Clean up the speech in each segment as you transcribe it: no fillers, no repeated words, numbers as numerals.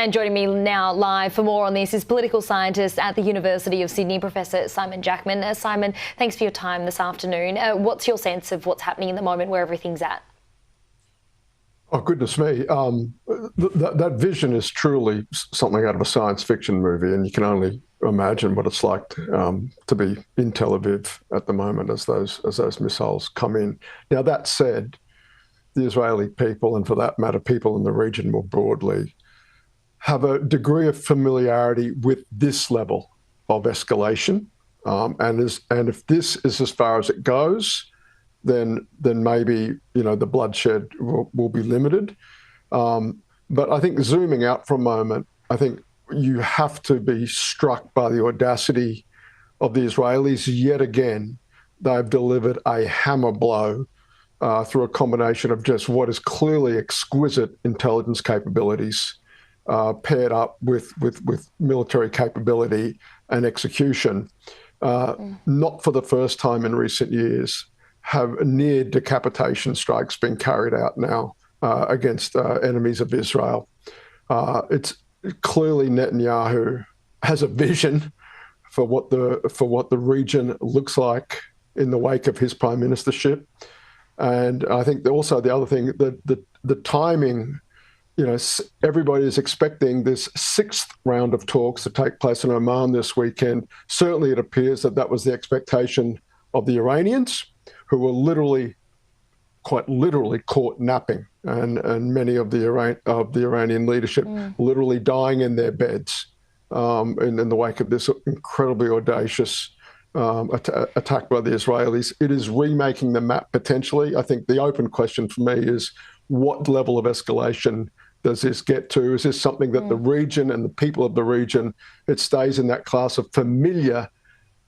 And joining me now live for more on this is political scientist at the University of Sydney, Professor Simon Jackman. Simon, thanks for your time this afternoon. What's your sense of what's happening in the moment, where everything's at? Oh, goodness me. That vision is truly something out of a science fiction movie, and you can only imagine what it's like to be in Tel Aviv at the moment as those missiles come in. Now, that said, the Israeli people, and for that matter, people in the region more broadly, have a degree of familiarity with this level of escalation. And if this is as far as it goes, then maybe, the bloodshed will be limited. But I think zooming out for a moment, I think you have to be struck by the audacity of the Israelis. Yet again, they've delivered a hammer blow through a combination of just what is clearly exquisite intelligence capabilities paired up with military capability and execution. Not for the first time in recent years have near decapitation strikes been carried out now against enemies of Israel. It's clearly Netanyahu has a vision for what the region looks like in the wake of his prime ministership. And I think also the other thing, the timing, everybody is expecting this sixth round of talks to take place in Oman this weekend. Certainly it appears that was the expectation of the Iranians, who were quite literally caught napping, and many of the Iranian leadership literally dying in their beds in the wake of this incredibly audacious attack by the Israelis. It is remaking the map potentially. I think the open question for me is, what level of escalation does this get to? Is this something that the region and the people of the region, it stays in that class of familiar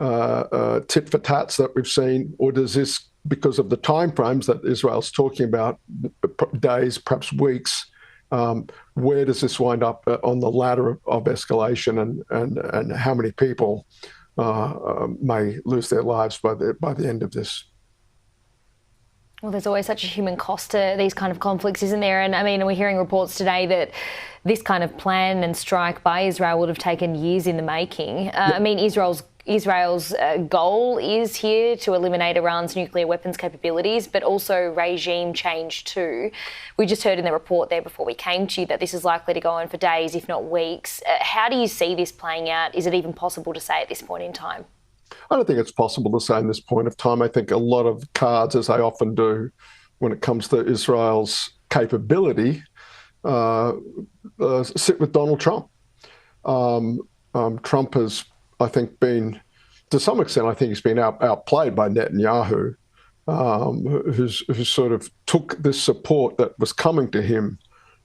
tit for tats that we've seen, or does this, because of the timeframes that Israel's talking about, days, perhaps weeks, where does this wind up on the ladder of escalation, and how many people may lose their lives by the end of this? Well, there's always such a human cost to these kind of conflicts, isn't there? And I mean, we're hearing reports today that this kind of plan and strike by Israel would have taken years in the making. I mean, Israel's goal is here to eliminate Iran's nuclear weapons capabilities, but also regime change too. We just heard in the report there before we came to you that this is likely to go on for days, if not weeks. How do you see this playing out? Is it even possible to say at this point in time? I don't think it's possible to say in this point of time. I think a lot of cards, as they often do when it comes to Israel's capability, sit with Donald Trump. Trump has, I think, been, to some extent, I think he's been outplayed by Netanyahu, who's sort of took this support that was coming to him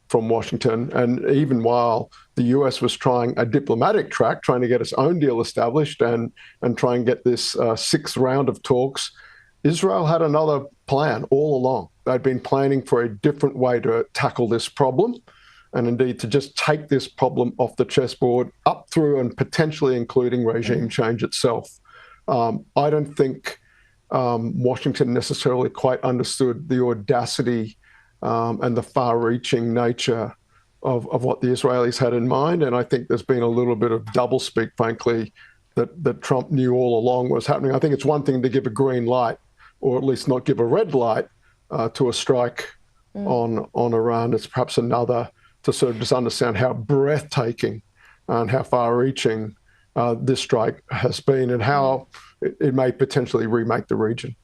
from Washington. And even while the US was trying a diplomatic track, trying to get its own deal established and try and get this sixth round of talks, Israel had another plan all along. They'd been planning for a different way to tackle this problem, and indeed to just take this problem off the chessboard up through and potentially including regime change itself. I don't think Washington necessarily quite understood the audacity and the far-reaching nature of what the Israelis had in mind. And I think there's been a little bit of doublespeak, frankly, that Trump knew all along was happening. I think it's one thing to give a green light, or at least not give a red light to a strike on Iran. It's perhaps another to sort of just understand how breathtaking and how far-reaching this strike has been, and how it may potentially remake the region.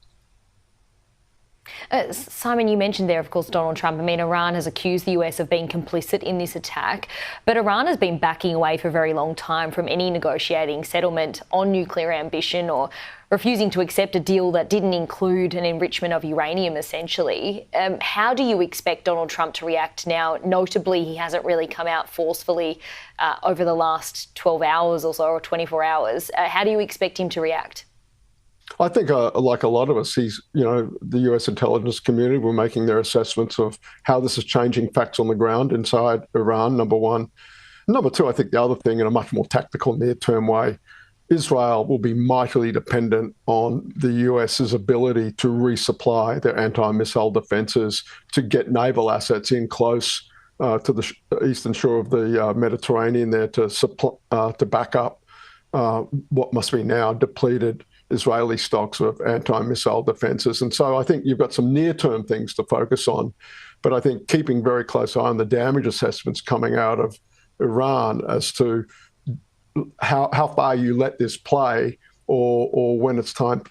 Simon, you mentioned there, of course, Donald Trump. I mean, Iran has accused the US of being complicit in this attack, but Iran has been backing away for a very long time from any negotiating settlement on nuclear ambition, or refusing to accept a deal that didn't include an enrichment of uranium, essentially. How do you expect Donald Trump to react now? Notably, he hasn't really come out forcefully over the last 12 hours or so, or 24 hours. How do you expect him to react? I think, like a lot of us, the US intelligence community were making their assessments of how this is changing facts on the ground inside Iran, number one. Number two, I think the other thing, in a much more tactical, near-term way, Israel will be mightily dependent on the US's ability to resupply their anti-missile defenses, to get naval assets in close to the eastern shore of the Mediterranean there to back up what must be now depleted Israeli stocks of anti-missile defences. And so I think you've got some near-term things to focus on, but I think keeping very close eye on the damage assessments coming out of Iran as to how far you let this play, or when it's time,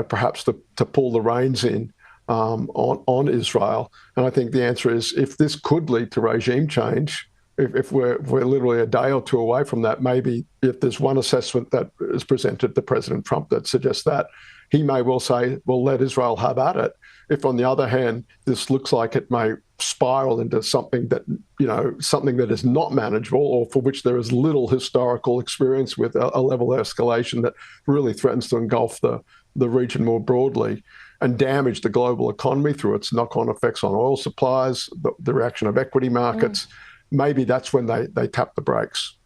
perhaps to pull the reins in on Israel. And I think the answer is, if this could lead to regime change, if we're literally a day or two away from that, maybe if there's one assessment that is presented to President Trump that suggests that, he may well say, well, let Israel have at it. If, on the other hand, this looks like it may spiral into something that is not manageable, or for which there is little historical experience with a level of escalation that really threatens to engulf the region more broadly and damage the global economy through its knock-on effects on oil supplies, the reaction of equity markets, maybe that's when they tap the brakes.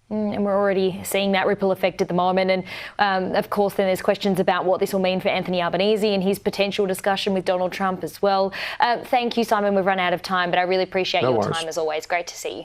And we're already seeing that ripple effect at the moment. And of course, then there's questions about what this will mean for Anthony Albanese and his potential discussion with Donald Trump as well. Thank you, Simon. We've run out of time, but I really appreciate your time as always. Great to see you.